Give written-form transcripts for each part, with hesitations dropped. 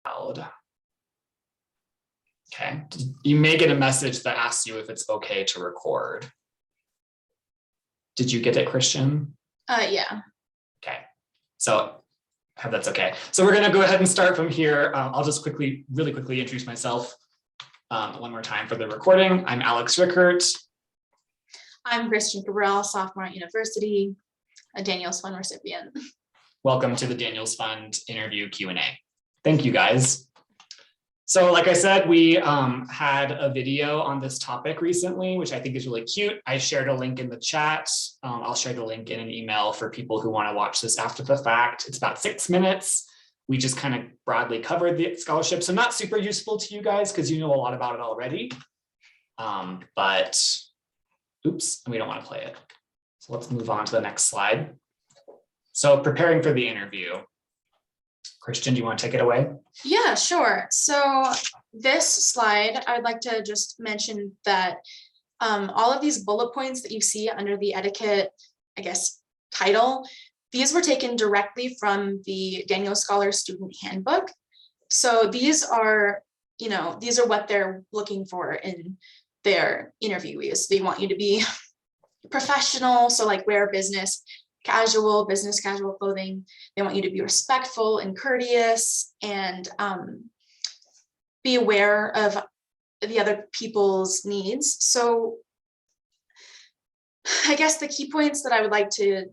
loud. Okay, you may get a message that asks you if it's okay to record. Did you get it, Christian? Yeah. Okay, so I hope that's okay. So we're gonna go ahead and start from here. I'll just really quickly introduce myself one more time for the recording. I'm Alex Rickert. I'm Christian Cabral, sophomore at university, a Daniels Fund recipient. Welcome to the Daniels Fund interview Q&A. Thank you, guys. So like I said, we had a video on this topic recently, which I think is really cute. I shared a link in the chat. I'll share the link in an email for people who want to watch this after the fact. It's about 6 minutes. We just kind of broadly covered the scholarship. So not super useful to you guys because you know a lot about it already. But oops, we don't want to play it. So let's move on to the next slide. So preparing for the interview. Christian, do you want to take it away? Yeah, sure. So this slide, I'd like to just mention that all of these bullet points that you see under the etiquette, I guess, title, these were taken directly from the Daniels Scholar Student Handbook. So these are, these are what they're looking for in their interviewees. They want you to be professional, so like wear business casual clothing. They want you to be respectful and courteous and be aware of the other people's needs. So I guess the key points that I would like to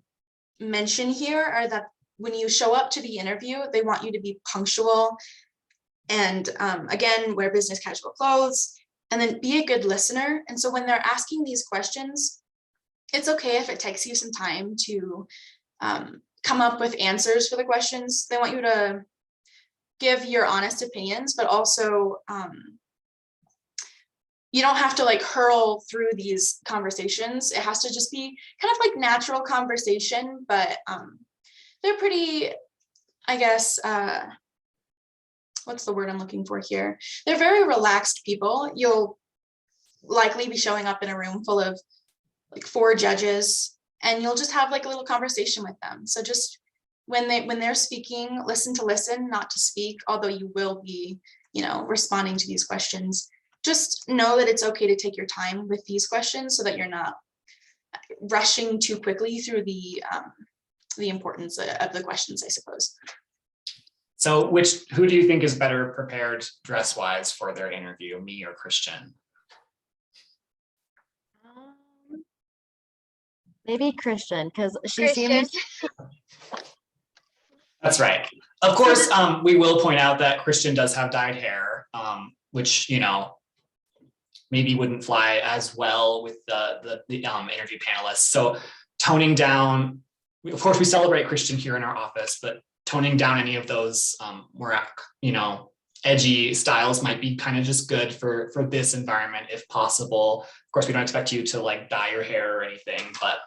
mention here are that when you show up to the interview, they want you to be punctual and again, wear business casual clothes and then be a good listener. And so when they're asking these questions, it's okay if it takes you some time to come up with answers for the questions. They want you to give your honest opinions, but also you don't have to like hurl through these conversations. It has to just be kind of like natural conversation, but they're pretty, I guess, what's the word I'm looking for here? They're very relaxed people. You'll likely be showing up in a room full of like 4 judges and you'll just have like a little conversation with them. So just when they're speaking, listen, not to speak, although you will be, responding to these questions. Just know that it's okay to take your time with these questions so that you're not rushing too quickly through the importance of the questions, I suppose. So who do you think is better prepared dress-wise for their interview, me or Christian? Maybe Christian, because she seems. That's right. Of course, we will point out that Christian does have dyed hair, which maybe wouldn't fly as well with the interview panelists. So toning down, of course, we celebrate Christian here in our office, but toning down any of those more edgy styles might be kind of just good for this environment if possible. Of course, we don't expect you to like dye your hair or anything, but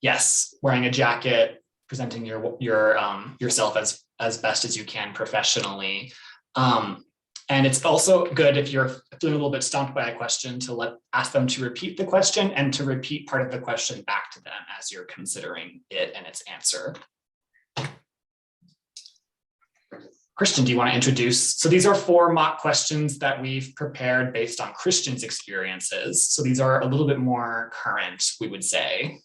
yes, wearing a jacket, presenting yourself as best as you can professionally. And it's also good if you're feeling a little bit stumped by a question to ask them to repeat the question and to repeat part of the question back to them as you're considering it and its answer. Christian, do you want to introduce? So these are 4 mock questions that we've prepared based on Christian's experiences. So these are a little bit more current, we would say.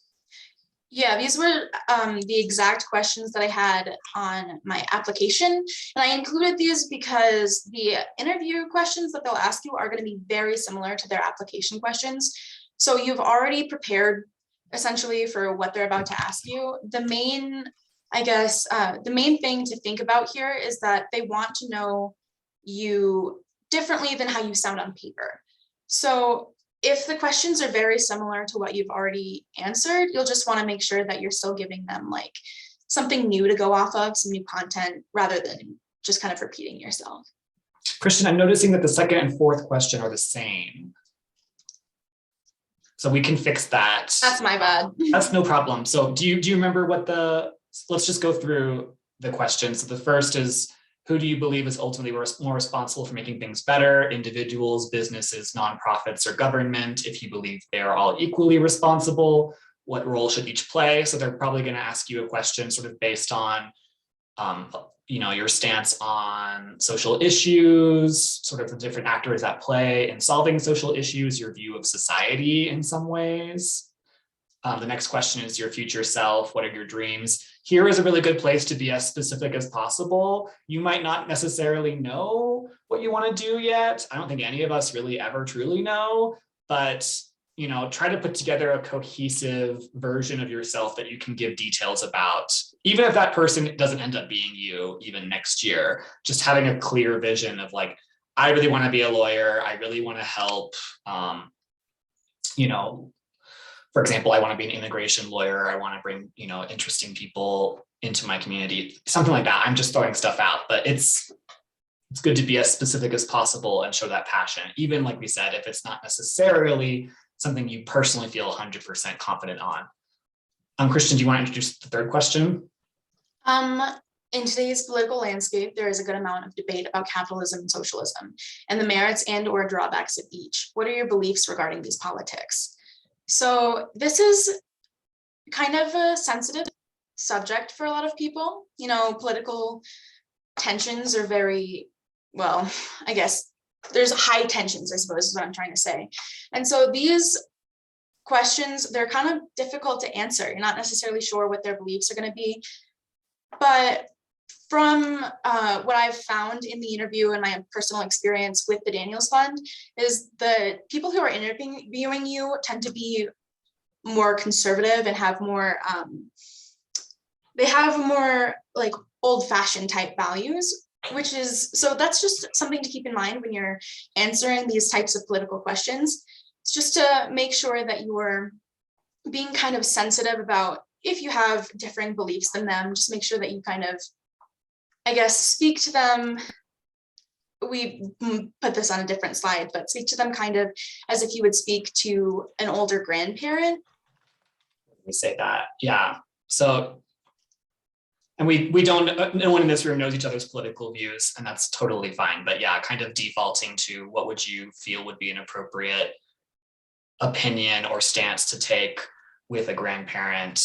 Yeah, these were the exact questions that I had on my application. And I included these because the interview questions that they'll ask you are going to be very similar to their application questions. So you've already prepared essentially for what they're about to ask you. The main, the main thing to think about here is that they want to know you differently than how you sound on paper. So if the questions are very similar to what you've already answered, you'll just want to make sure that you're still giving them like something new to go off of, some new content, rather than just kind of repeating yourself. Christian, I'm noticing that the 2nd and 4th question are the same. So we can fix that. That's my bad. That's no problem. So do you remember what let's just go through the questions. So the first is, who do you believe is ultimately more responsible for making things better? Individuals, businesses, nonprofits, or government? If you believe they are all equally responsible, what role should each play? So they're probably going to ask you a question sort of based on your stance on social issues, sort of the different actors at play in solving social issues, your view of society in some ways. The next question is your future self. What are your dreams? Here is a really good place to be as specific as possible. You might not necessarily know what you want to do yet. I don't think any of us really ever truly know, but try to put together a cohesive version of yourself that you can give details about, even if that person doesn't end up being you even next year. Just having a clear vision of like, I really want to be a lawyer. I really want to help, for example, I want to be an immigration lawyer. I want to bring, interesting people into my community, something like that. I'm just throwing stuff out, but it's good to be as specific as possible and show that passion. Even like we said, if it's not necessarily something you personally feel 100% confident on. Christian, do you want to introduce the third question? In today's political landscape, there is a good amount of debate about capitalism and socialism and the merits and or drawbacks of each. What are your beliefs regarding these politics? So this is kind of a sensitive subject for a lot of people. Political tensions are very, well, I guess there's high tensions, I suppose is what I'm trying to say. And so these questions, they're kind of difficult to answer. You're not necessarily sure what their beliefs are going to be. But from what I've found in the interview and my personal experience with the Daniels Fund is the people who are interviewing you tend to be more conservative and have more, they have more like old-fashioned type values, so that's just something to keep in mind when you're answering these types of political questions. It's just to make sure that you're being kind of sensitive about if you have differing beliefs than them, just make sure that you kind of, I guess, speak to them. We put this on a different slide, but speak to them kind of as if you would speak to an older grandparent. We say that, yeah. So, and we don't, no one in this room knows each other's political views, and that's totally fine. But yeah, kind of defaulting to what would you feel would be an appropriate opinion or stance to take with a grandparent,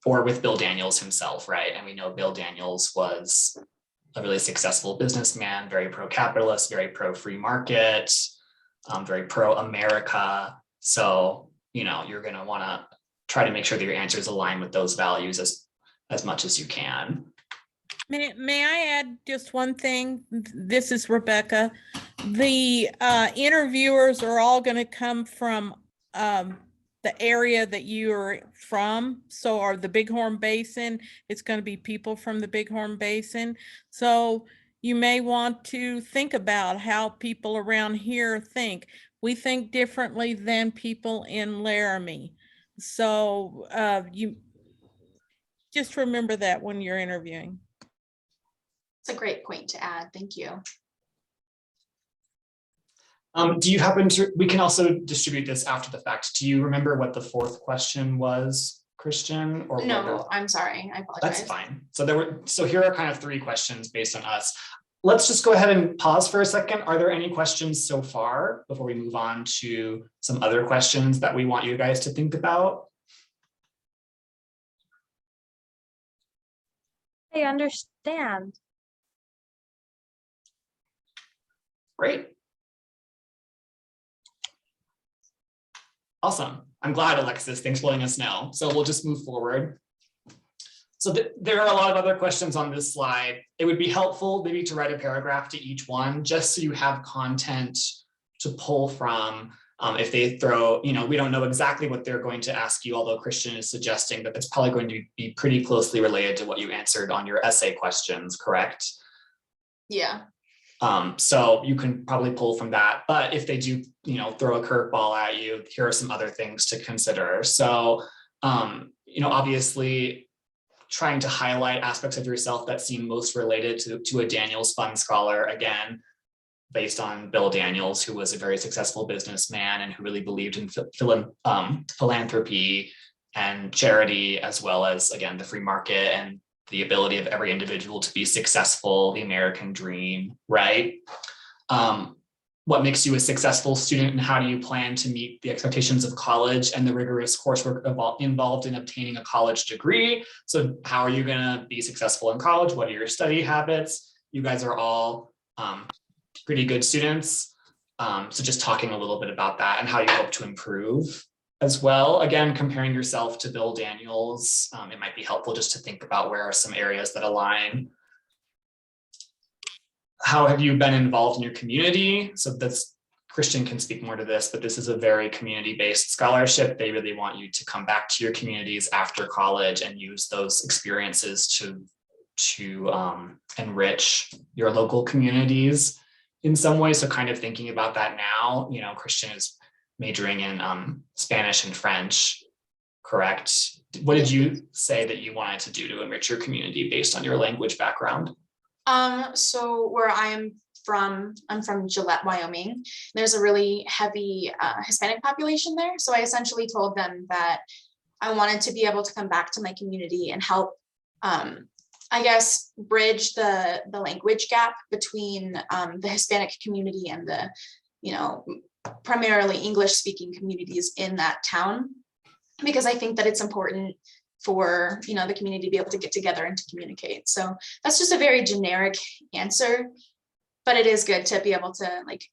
or with Bill Daniels himself, right? And we know Bill Daniels was a really successful businessman, very pro-capitalist, very pro-free market, very pro-America. So, you're going to want to try to make sure that your answers align with those values as much as you can. May I add just one thing? This is Rebecca. The interviewers are all going to come from the area that you're from. So are the Bighorn Basin, it's going to be people from the Bighorn Basin. So you may want to think about how people around here think. We think differently than people in Laramie. So you just remember that when you're interviewing. It's a great point to add. Thank you. Do you happen to, we can also distribute this after the fact. Do you remember what the fourth question was, Christian? Or no, I'm sorry. I apologize. That's fine. So here are kind of three questions based on us. Let's just go ahead and pause for a second. Are there any questions so far before we move on to some other questions that we want you guys to think about? I understand. Great. Awesome. I'm glad, Alexis. Thanks for letting us know. So we'll just move forward. So there are a lot of other questions on this slide. It would be helpful maybe to write a paragraph to each one, just so you have content to pull from. If they throw, we don't know exactly what they're going to ask you, although Christian is suggesting that it's probably going to be pretty closely related to what you answered on your essay questions, correct? Yeah. So you can probably pull from that, but if they do, throw a curveball at you, here are some other things to consider. So, obviously trying to highlight aspects of yourself that seem most related to a Daniels Fund scholar, again, based on Bill Daniels, who was a very successful businessman and who really believed in philanthropy and charity, as well as, again, the free market and the ability of every individual to be successful, the American dream, right? what makes you a successful student and how do you plan to meet the expectations of college and the rigorous coursework involved in obtaining a college degree. So how are you going to be successful in college? What are your study habits? You guys are all pretty good students. So just talking a little bit about that and how you hope to improve as well. Again, comparing yourself to Bill Daniels, it might be helpful just to think about where are some areas that align. How have you been involved in your community? So that's, Christian can speak more to this, but this is a very community-based scholarship. They really want you to come back to your communities after college and use those experiences to enrich your local communities in some way. So kind of thinking about that now, you know, Christian is majoring in Spanish and French, correct? What did you say that you wanted to do to enrich your community based on your language background? So where I'm from Gillette, Wyoming. There's a really heavy Hispanic population there. So I essentially told them that I wanted to be able to come back to my community and help, I guess, bridge the language gap between the Hispanic community and the, you know, primarily English speaking communities in that town, because I think that it's important for, you know, the community to be able to get together and to communicate. So that's just a very generic answer, but it is good to be able to like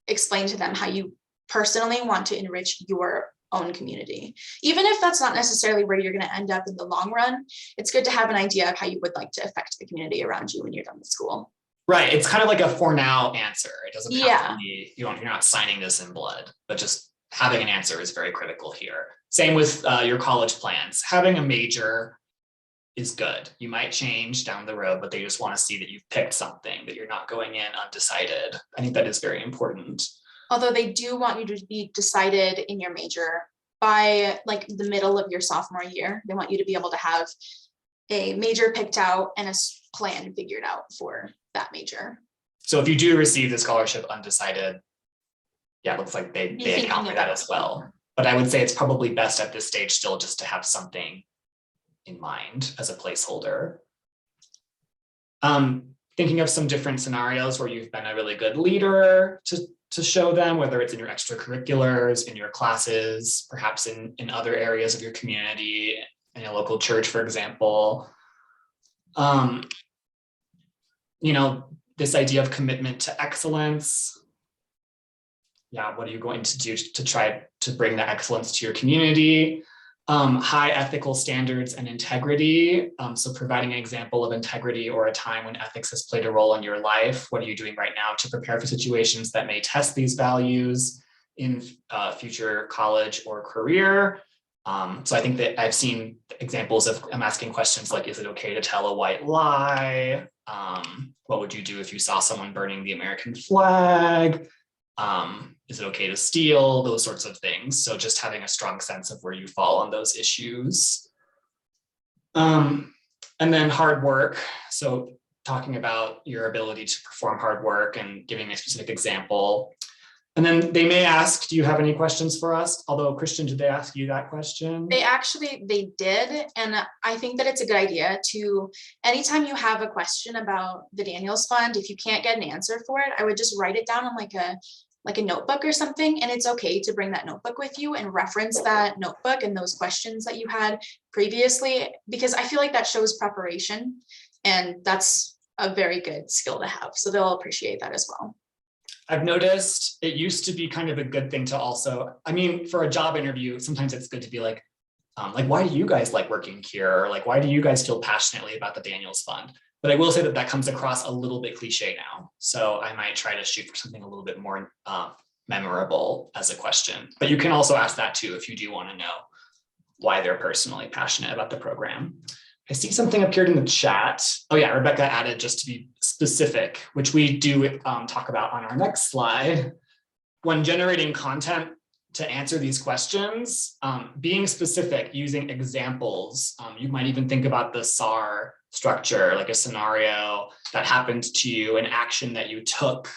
explain to them how you personally want to enrich your own community. Even if that's not necessarily where you're going to end up in the long run, it's good to have an idea of how you would like to affect the community around you when you're done with school. Right. It's kind of like a for now answer. It doesn't have Yeah. to be, you're not signing this in blood, but just having an answer is very critical here. Same with your college plans. Having a major is good. You might change down the road, but they just want to see that you've picked something, that you're not going in undecided. I think that is very important. Although they do want you to be decided in your major by like the middle of your sophomore year. They want you to be able to have a major picked out and a plan figured out for that major. So if you do receive the scholarship undecided, yeah, it looks like they thinking account for that about as well. But I would say it's probably best at this stage still just to have something in mind as a placeholder. Thinking of some different scenarios where you've been a really good leader to show them, whether it's in your extracurriculars, in your classes, perhaps in other areas of your community, in a local church, for example. You know, this idea of commitment to excellence. Yeah, what are you going to do to try to bring the excellence to your community? High ethical standards and integrity. So providing an example of integrity or a time when ethics has played a role in your life. What are you doing right now to prepare for situations that may test these values in future college or career? So I think that I've seen examples of, I'm asking questions like, is it okay to tell a white lie? What would you do if you saw someone burning the American flag? Is it okay to steal? Those sorts of things. So just having a strong sense of where you fall on those issues. And then hard work. So talking about your ability to perform hard work and giving a specific example. And then they may ask, do you have any questions for us? Although, Christian, did they ask you that question? They did. And I think that it's a good idea to, anytime you have a question about the Daniels Fund, if you can't get an answer for it, I would just write it down on like a notebook or something. And it's okay to bring that notebook with you and reference that notebook and those questions that you had previously, because I feel like that shows preparation, and that's a very good skill to have. So they'll appreciate that as well. I've noticed it used to be kind of a good thing to also, I mean, for a job interview, sometimes it's good to be like, why do you guys like working here? Or like, why do you guys feel passionately about the Daniels Fund? But I will say that that comes across a little bit cliche now. So I might try to shoot for something a little bit more memorable as a question. But you can also ask that too, if you do want to know why they're personally passionate about the program. I see something appeared in the chat. Oh yeah, Rebecca added, just to be specific, which we do talk about on our next slide. When generating content to answer these questions, being specific, using examples, you might even think about the SAR structure, like a scenario that happened to you, an action that you took,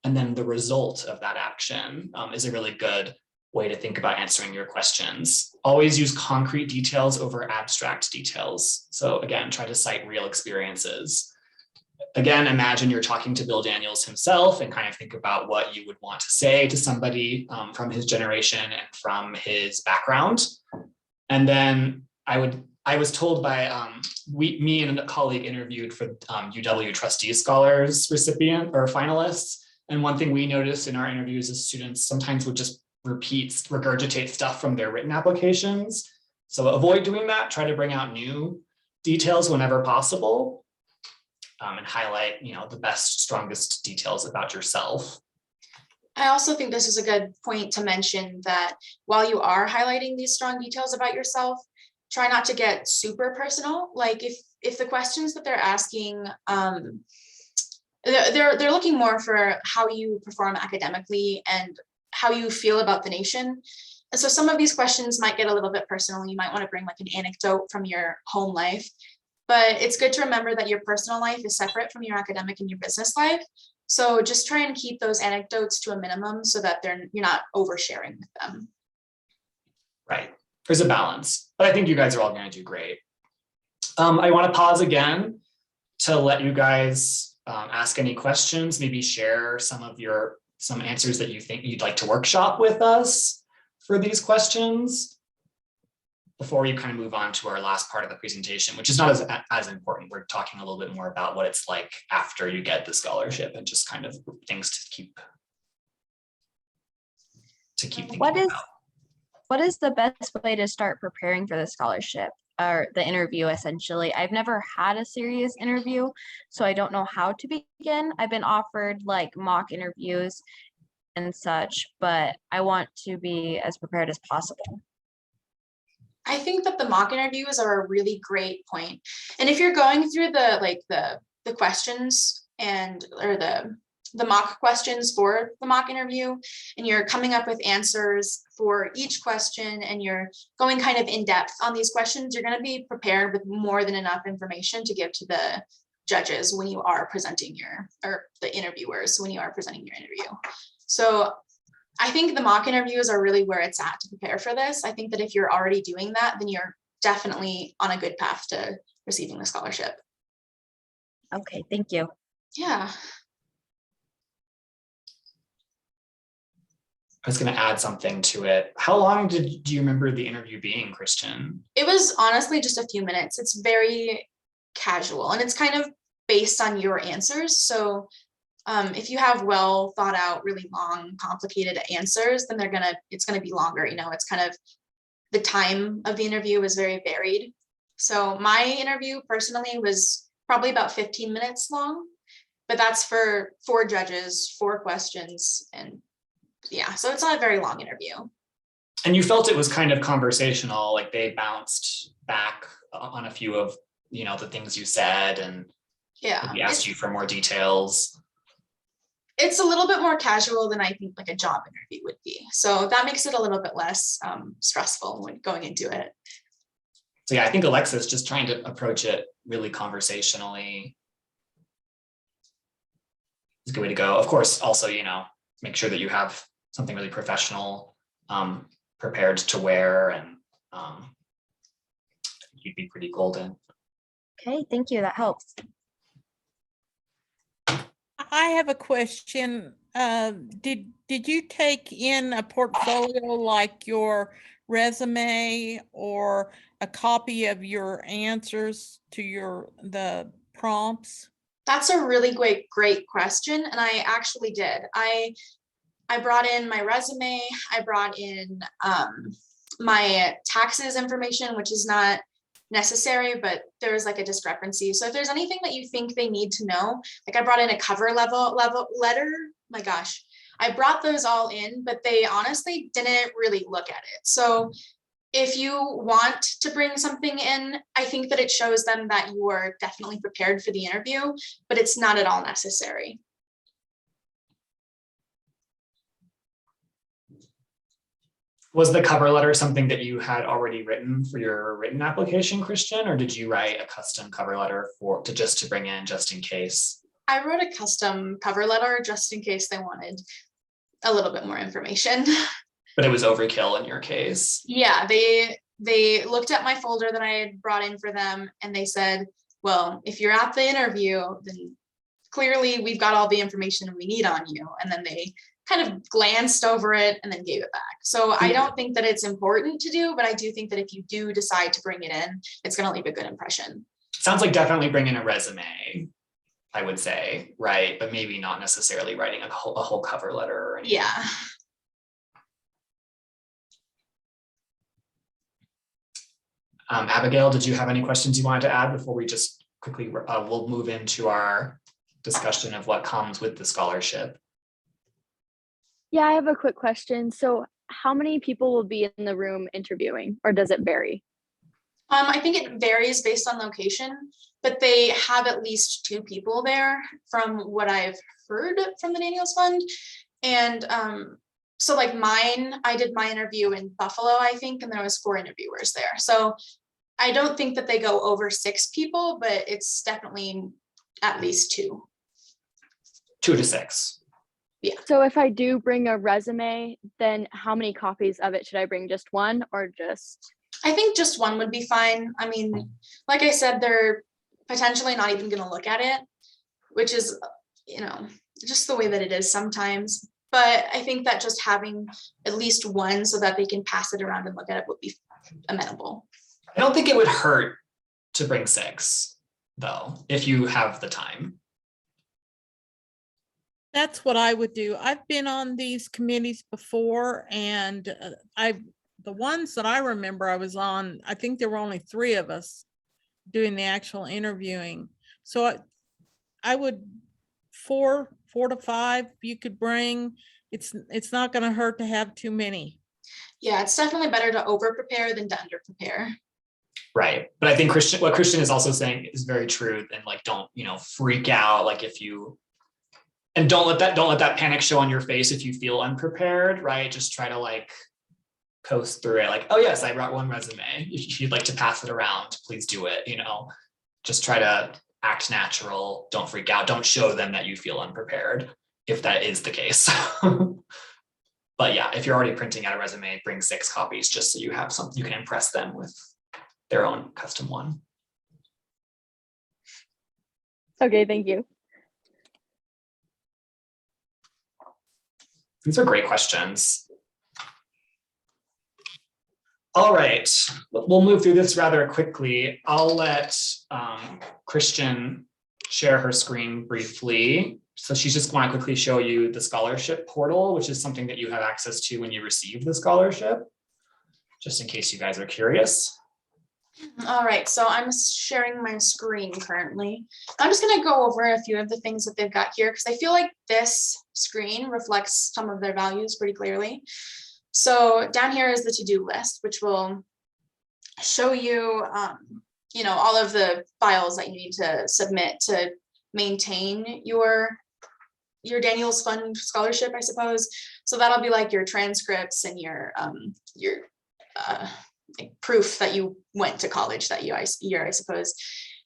and then the result of that action is a really good way to think about answering your questions. Always use concrete details over abstract details. So again, try to cite real experiences. again, imagine you're talking to Bill Daniels himself and kind of think about what you would want to say to somebody from his generation and from his background. And then I was told by me and a colleague interviewed for UW Trustee Scholars recipient or finalists. And one thing we noticed in our interviews is students sometimes would just regurgitate stuff from their written applications. So avoid doing that. Try to bring out new details whenever possible, and highlight, the best, strongest details about yourself. I also think this is a good point to mention that while you are highlighting these strong details about yourself, try not to get super personal. Like if the questions that they're asking, they're looking more for how you perform academically and how you feel about the nation. And so some of these questions might get a little bit personal. You might want to bring like an anecdote from your home life, but it's good to remember that your personal life is separate from your academic and your business life. So just try and keep those anecdotes to a minimum so that you're not oversharing with them. Right. There's a balance, but I think you guys are all going to do great. I want to pause again to let you guys ask any questions, maybe share some answers that you think you'd like to workshop with us for these questions before you kind of move on to our last part of the presentation, which is not as important. We're talking a little bit more about what it's like after you get the scholarship and just kind of things to keep thinking about. What is the best way to start preparing for the scholarship or the interview? Essentially, I've never had a serious interview, so I don't know how to begin. I've been offered like mock interviews and such, but I want to be as prepared as possible. I think that the mock interviews are a really great point. And if you're going through the questions or the mock questions for the mock interview, and you're coming up with answers for each question, and you're going kind of in depth on these questions, you're going to be prepared with more than enough information to give to the judges when you are presenting the interviewers when you are presenting your interview. So I think the mock interviews are really where it's at to prepare for this. I think that if you're already doing that, then you're definitely on a good path to receiving the scholarship. Okay, thank you. Yeah. I was going to add something to it. How long do you remember the interview being, Christian? It was honestly just a few minutes. It's very casual and it's kind of based on your answers. So if you have well thought out, really long, complicated answers, then it's gonna be longer. It's kind of the time of the interview is very varied. So my interview personally was probably about 15 minutes long, but that's for 4 judges, 4 questions, and yeah, so it's not a very long interview. And you felt it was kind of conversational, like they bounced back on a few of the things you said, and yeah, we asked you for more details. It's a little bit more casual than I think like a job interview would be. So that makes it a little bit less stressful when going into it. So yeah, I think Alexa's just trying to approach it really conversationally. It's a good way to go. Of course, also, make sure that you have something really professional prepared to wear, and you'd be pretty golden. Okay, thank you. That helps. I have a question. Did you take in a portfolio like your resume or a copy of your answers to the prompts? That's a really great question. And I actually did. I brought in my resume. I brought in my taxes information, which is not necessary, but there's like a discrepancy. So if there's anything that you think they need to know, like I brought in a cover level letter, my gosh, I brought those all in, but they honestly didn't really look at it. So if you want to bring something in, I think that it shows them that you are definitely prepared for the interview, but it's not at all necessary. Was the cover letter something that you had already written for your written application, Christian, or did you write a custom cover letter to bring in just in case? I wrote a custom cover letter just in case they wanted a little bit more information. But it was overkill in your case. Yeah, they looked at my folder that I had brought in for them, and they said, well, if you're at the interview, then clearly we've got all the information we need on you. And then they kind of glanced over it and then gave it back. So I don't think that it's important to do, but I do think that if you do decide to bring it in, it's going to leave a good impression. Sounds like definitely bring in a resume, I would say, right? But maybe not necessarily writing a whole cover letter or anything. Yeah. Abigail, did you have any questions you wanted to add before we just quickly, we'll move into our discussion of what comes with the scholarship? Yeah, I have a quick question. So how many people will be in the room interviewing, or does it vary? I think it varies based on location, but they have at least 2 people there from what I've heard from the Daniels Fund. And so like mine, I did my interview in Buffalo, I think, and there was 4 interviewers there. So I don't think that they go over 6 people, but it's definitely at least 2. 2 to 6. So if I do bring a resume, then how many copies of it should I bring? Just one or just? I think just 1 would be fine. I mean, like I said, they're potentially not even going to look at it, which is, you know, just the way that it is sometimes. But I think that just having at least 1 so that they can pass it around and look at it would be amenable. I don't think it would hurt to bring 6, though, if you have the time. That's what I would do. I've been on these committees before, and the ones that I remember I was on, I think there were only 3 of us doing the actual interviewing. So I would 4 to 5 you could bring. It's not going to hurt to have too many. Yeah, it's definitely better to over prepare than to under prepare. Right. But I think what Christian is also saying is very true. And like, don't, freak out. Like and don't let that panic show on your face if you feel unprepared, right? Just try to like coast through it. Like, oh yes, I brought 1 resume. If you'd like to pass it around, please do it. Just try to act natural. Don't freak out. Don't show them that you feel unprepared if that is the case. But yeah, if you're already printing out a resume, bring 6 copies just so you have something you can impress them with their own custom one. Okay, thank you. These are great questions. All right, we'll move through this rather quickly. I'll let Christian share her screen briefly. So she's just going to quickly show you the scholarship portal, which is something that you have access to when you receive the scholarship, just in case you guys are curious. All right, so I'm sharing my screen currently. I'm just going to go over a few of the things that they've got here because I feel like this screen reflects some of their values pretty clearly. So down here is the to-do list, which will show you, all of the files that you need to submit to maintain your Daniels Fund scholarship, I suppose. So that'll be like your transcripts and your proof that you went to college that year, I suppose.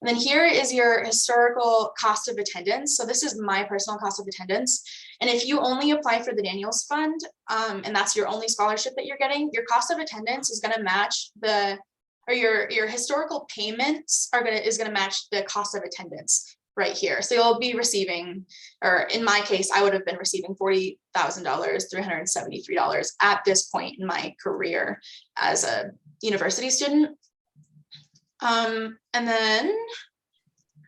And then here is your historical cost of attendance. So this is my personal cost of attendance. And if you only apply for the Daniels Fund, and that's your only scholarship that you're getting, your cost of attendance is going to match your historical payments is going to match the cost of attendance right here. So you'll be receiving, or in my case, I would have been receiving $40,000, $373 at this point in my career as a university student. And then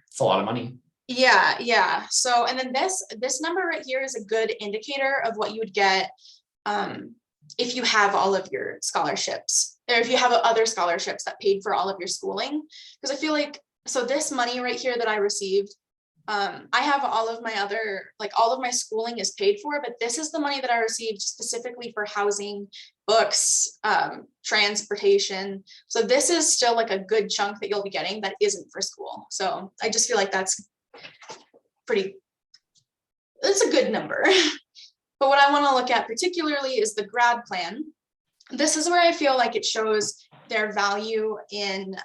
It's a lot of money. yeah. So, and then this number right here is a good indicator of what you would get if you have all of your scholarships, or if you have other scholarships that paid for all of your schooling. Because I feel like, so this money right here that I received, I have all of my other, all of my schooling is paid for, but this is the money that I received specifically for housing, books, transportation. So this is still like a good chunk that you'll be getting that isn't for school. So I just feel like that's it's a good number. But what I want to look at particularly is the grad plan. This is where I feel like it shows their value in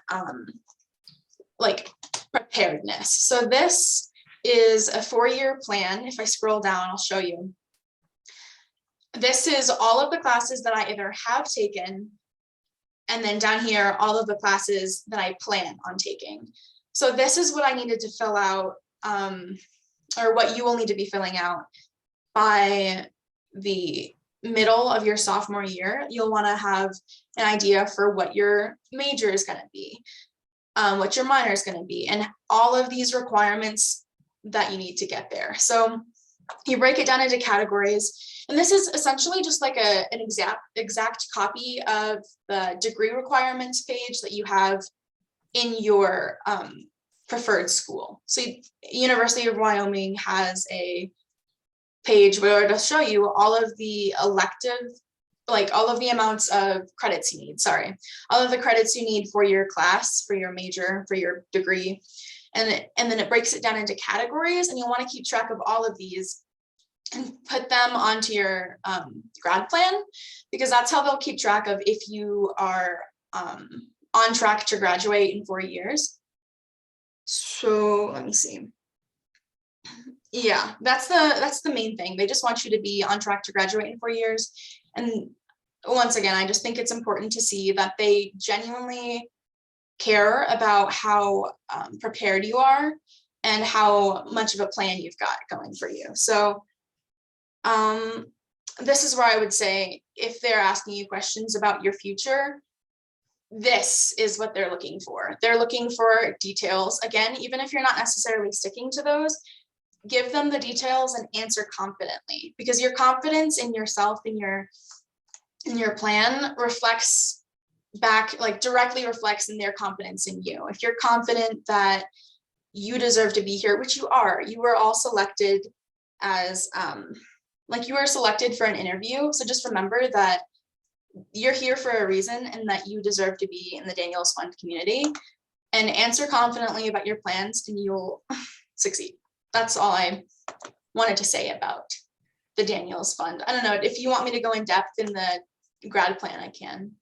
preparedness. So this is a 4-year plan. If I scroll down, I'll show you. This is all of the classes that I either have taken, and then down here, all of the classes that I plan on taking. So this is what I needed to fill out or what you will need to be filling out by the middle of your sophomore year. You'll want to have an idea for what your major is going to be, what your minor is going to be, and all of these requirements that you need to get there. So you break it down into categories, and this is essentially just like an exact copy of the degree requirements page that you have in your preferred school. So University of Wyoming has a page where it'll show you all of the elective, like all of the amounts of credits you need, all of the credits you need for your class, for your major, for your degree. And then it breaks it down into categories, and you'll want to keep track of all of these and put them onto your grad plan, because that's how they'll keep track of if you are on track to graduate in 4 years. So let me see. Yeah, that's the main thing. They just want you to be on track to graduate in 4 years. And once again, I just think it's important to see that they genuinely care about how prepared you are and how much of a plan you've got going for you. So this is where I would say, if they're asking you questions about your future, this is what they're looking for. They're looking for details. Again, even if you're not necessarily sticking to those, give them the details and answer confidently, because your confidence in yourself and your plan reflects back, like directly reflects in their confidence in you. If you're confident that you deserve to be here, which you were all selected as like you were selected for an interview. So just remember that you're here for a reason and that you deserve to be in the Daniels Fund community, and answer confidently about your plans and you'll succeed. That's all I wanted to say about the Daniels Fund. I don't know if you want me to go in depth in the grad plan, I can.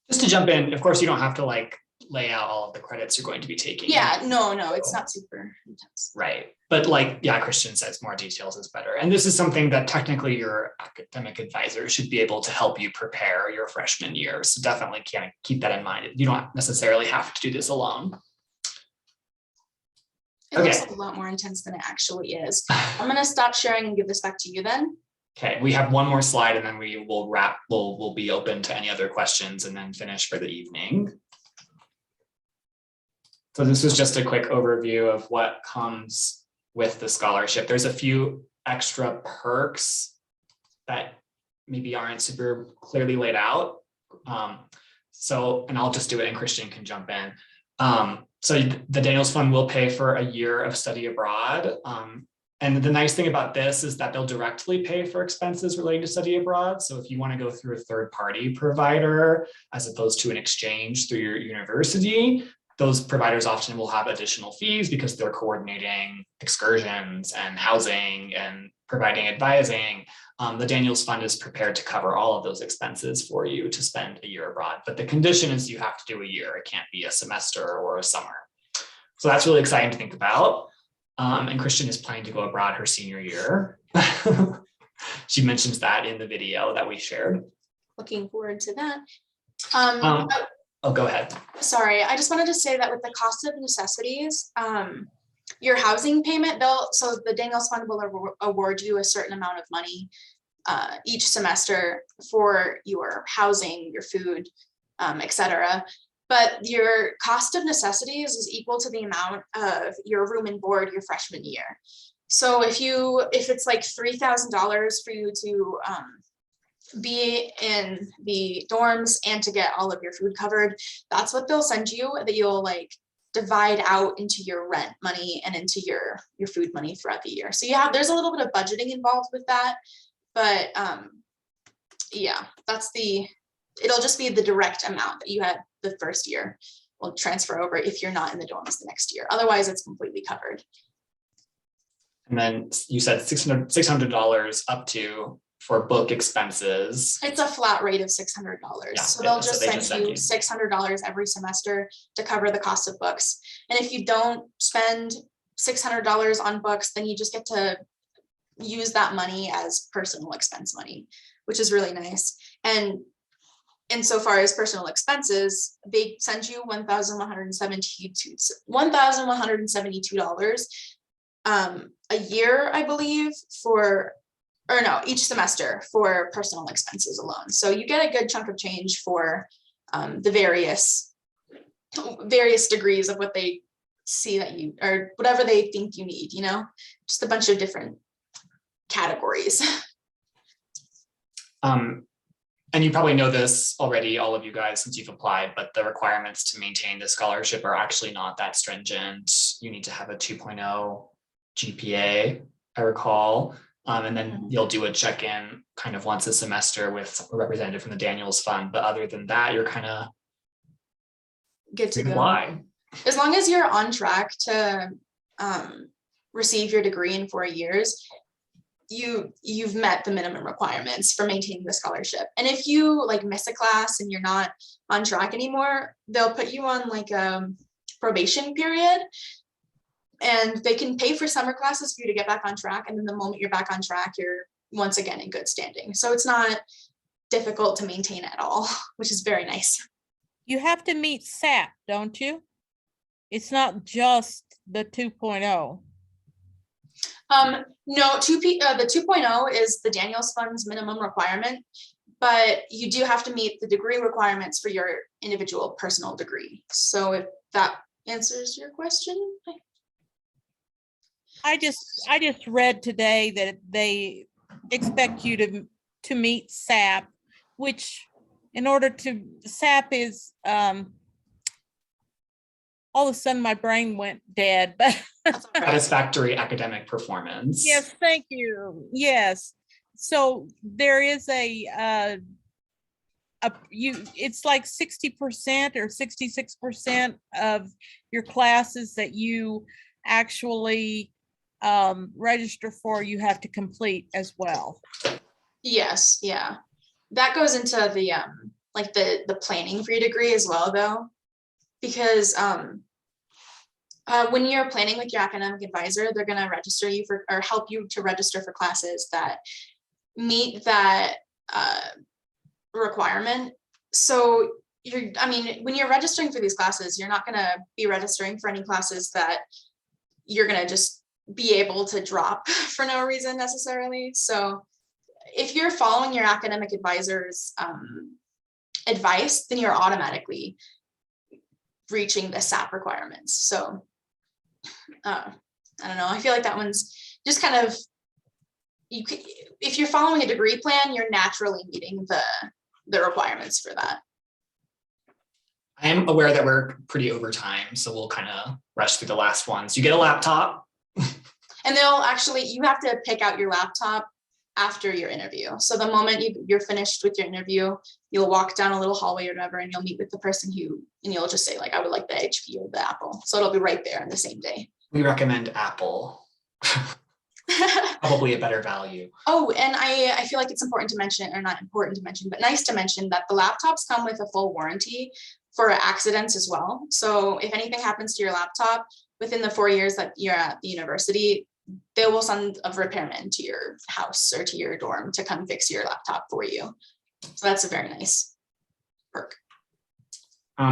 Just to jump in, of course, you don't have to like lay out all of the credits you're going to be taking. Yeah, no, it's not super intense. Right. But like, yeah, Christian says more details is better. And this is something that technically your academic advisor should be able to help you prepare your freshman year. So definitely can keep that in mind. You don't necessarily have to do this alone. It looks a lot more intense than it actually is. I'm going to stop sharing and give this back to you then. Okay, we have one more slide and then we will wrap. We'll be open to any other questions and then finish for the evening. So this was just a quick overview of what comes with the scholarship. There's a few extra perks that maybe aren't super clearly laid out. And I'll just do it and Christian can jump in. So the Daniels Fund will pay for a year of study abroad. And the nice thing about this is that they'll directly pay for expenses relating to study abroad. So if you want to go through a third-party provider, as opposed to an exchange through your university, those providers often will have additional fees because they're coordinating excursions and housing and providing advising. The Daniels Fund is prepared to cover all of those expenses for you to spend a year abroad. But the condition is you have to do a year. It can't be a semester or a summer. So that's really exciting to think about. And Christian is planning to go abroad her senior year. She mentions that in the video that we shared. Looking forward to that. Oh, go ahead. Sorry, I just wanted to say that with the cost of necessities, your housing payment, so the Daniels Fund will award you a certain amount of money each semester for your housing, your food, etc. But your cost of necessities is equal to the amount of your room and board your freshman year. So if it's like $3,000 for you to be in the dorms and to get all of your food covered, that's what they'll send you, that you'll like divide out into your rent money and into your food money throughout the year. So yeah, there's a little bit of budgeting involved with that, but yeah, it'll just be the direct amount that you had the first year will transfer over if you're not in the dorms the next year. Otherwise, it's completely covered. And then you said $600 up to for book expenses. It's a flat rate of $600. Yeah, so they'll just they send you $600 every semester to cover the cost of books. And if you don't spend $600 on books, then you just get to use that money as personal expense money, which is really nice. And insofar as personal expenses, they send you $1,172 a year, I believe, each semester for personal expenses alone. So you get a good chunk of change for the various degrees of what they see that you, or whatever they think you need, just a bunch of different categories. And you probably know this already, all of you guys, since you've applied, but the requirements to maintain the scholarship are actually not that stringent. You need to have a 2.0 GPA, I recall. And then you'll do a check-in kind of once a semester with a representative from the Daniels Fund. But other than that, you're kind of Good to go. apply. As long as you're on track to receive your degree in 4 years, you've met the minimum requirements for maintaining the scholarship. And if you like miss a class and you're not on track anymore, they'll put you on like a probation period, and they can pay for summer classes for you to get back on track. And then the moment you're back on track, you're once again in good standing. So it's not difficult to maintain at all, which is very nice. You have to meet SAP, don't you? It's not just the 2.0. No, the 2.0 is the Daniels Fund's minimum requirement, but you do have to meet the degree requirements for your individual personal degree. So if that answers your question. I just read today that they expect you to meet SAP, which in order to, SAP is all of a sudden my brain went dead, but Satisfactory academic performance. yes, thank you. Yes. So there is it's like 60% or 66% of your classes that you actually register for, you have to complete as well. Yes, yeah. That goes into the like the planning for your degree as well, though, because when you're planning with your academic advisor, they're going to register you for, or help you to register for classes that meet that requirement. So when you're registering for these classes, you're not going to be registering for any classes that you're going to just be able to drop for no reason necessarily. So if you're following your academic advisor's advice, then you're automatically reaching the SAP requirements. So I don't know, I feel like that one's just kind of, if you're following a degree plan, you're naturally meeting the requirements for that. I am aware that we're pretty over time, so we'll kind of rush through the last ones. You get a laptop. And you have to pick out your laptop after your interview. So the moment you're finished with your interview, you'll walk down a little hallway or whatever, and you'll meet with the person and you'll just say like, I would like the HP or the Apple. So it'll be right there on the same day. We recommend Apple. Probably a better value. Oh, and I feel like it's important to mention, or not important to mention, but nice to mention, that the laptops come with a full warranty for accidents as well. So if anything happens to your laptop within the 4 years that you're at the university, they will send a repairman to your house or to your dorm to come fix your laptop for you. So that's a very nice perk.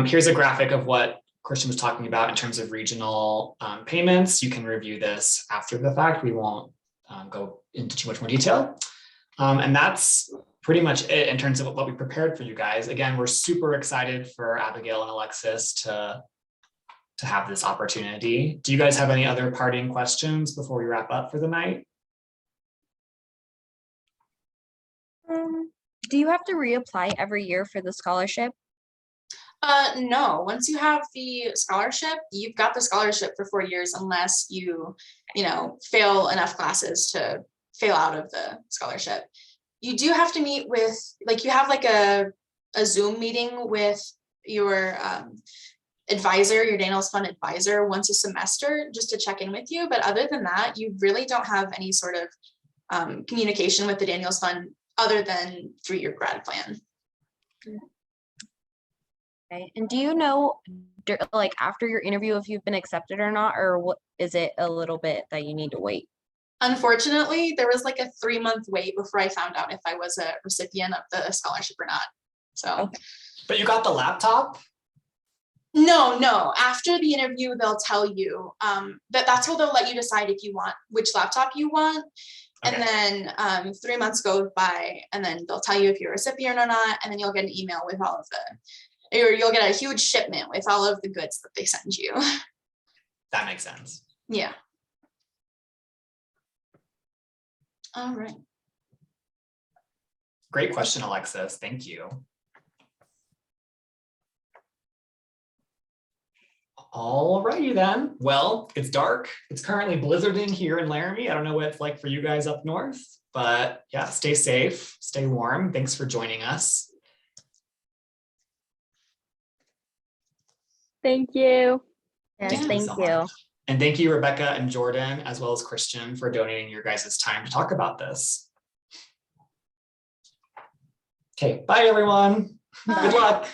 Here's a graphic of what Christian was talking about in terms of regional payments. You can review this after the fact. We won't go into too much more detail. And that's pretty much it in terms of what we prepared for you guys. Again, we're super excited for Abigail and Alexis to have this opportunity. Do you guys have any other parting questions before we wrap up for the night? Do you have to reapply every year for the scholarship? No, once you have the scholarship, you've got the scholarship for 4 years, unless you fail enough classes to fail out of the scholarship. You do have to meet with, you have like a Zoom meeting with your advisor, your Daniels Fund advisor, once a semester, just to check in with you. But other than that, you really don't have any sort of communication with the Daniels Fund other than through your grad plan. Okay. And do you know, like after your interview, if you've been accepted or not, or what is it a little bit that you need to wait? Unfortunately, there was like a 3-month wait before I found out if I was a recipient of the scholarship or not. So, okay. But you got the laptop? No. After the interview, they'll tell you that's where they'll let you decide if you want which laptop you want. And Okay. then 3 months go by, and then they'll tell you if you're a recipient or not, and then you'll get an email with all of or you'll get a huge shipment with all of the goods that they send you. That makes sense. Yeah. All right. Great question, Alexis. Thank you. All righty then. Well, it's dark. It's currently blizzarding here in Laramie. I don't know what it's like for you guys up north, but yeah, stay safe, stay warm. Thanks for joining us. Thank you. Yes, Thank you thank so you. much. And thank you, Rebecca and Jordan, as well as Christian, for donating your guys' time to talk about this. Okay, bye everyone. Bye. Good luck.